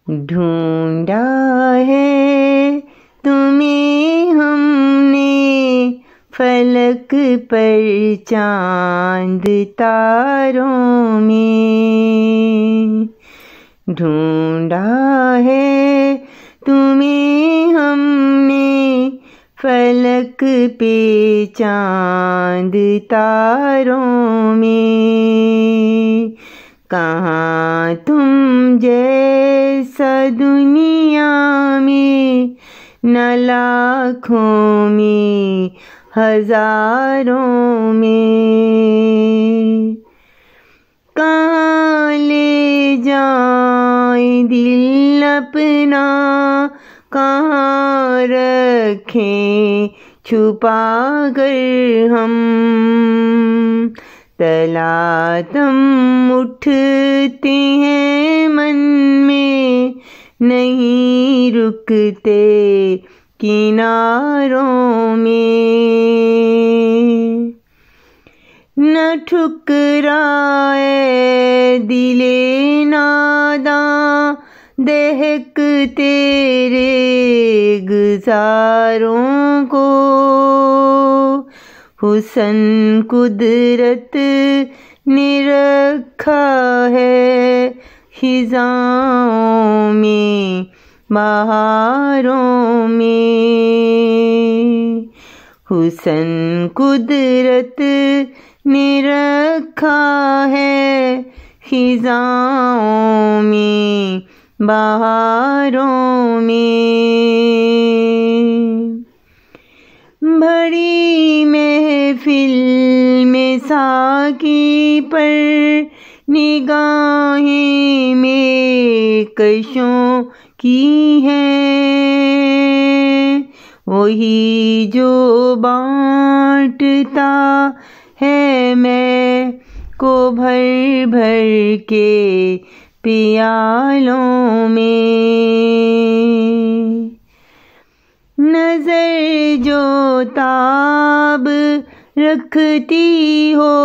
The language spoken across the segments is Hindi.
ढूंढा है तुम्हें हमने फलक पर चांद तारों में। ढूंढा है तुम्हें हमने फलक पे चांद तारों में। कहाँ तुम जैसा दुनिया में, न लाखों में हजारों में। कहाँ ले जाए दिल अपना, कहाँ रखें छुपा कर हम। तलातम उठते हैं मन में, नहीं रुकते किनारों में। न ठुकराए दिले नादां, दहक तेरे गुजारों को। हुस्न कुदरत ने रखा है खिज़ाओं में बहारों में। हुस्न कुदरत ने रखा है खिज़ाओं में बहारों में। बड़ी महफिल में साकी पर निगाहें में कशों की हैं। वही जो बांटता है मैं को भर भर के प्यालों में। नजर जो ताब रखती हो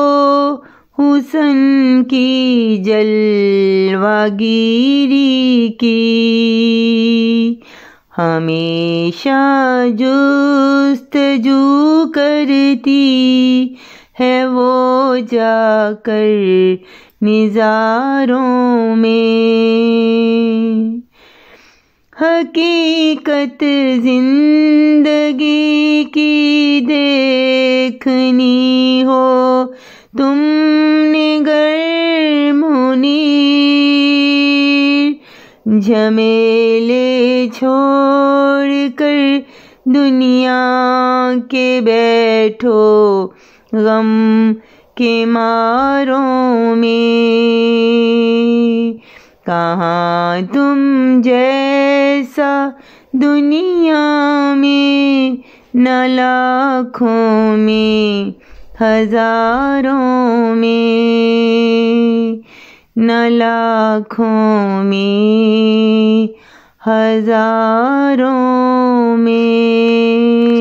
हुस्न की जलवागिरी की। हमेशा जुस्तजू करती है वो जाकर निज़ारों में। हकीकत जिंदगी की देखनी हो तुमने गर मुनीर। झमेले छोड़ कर दुनिया के बैठो गम के मारों में। कहाँ तुम जैसा दुनिया में, न लाखों में हजारों में। न लाखों में हजारों में।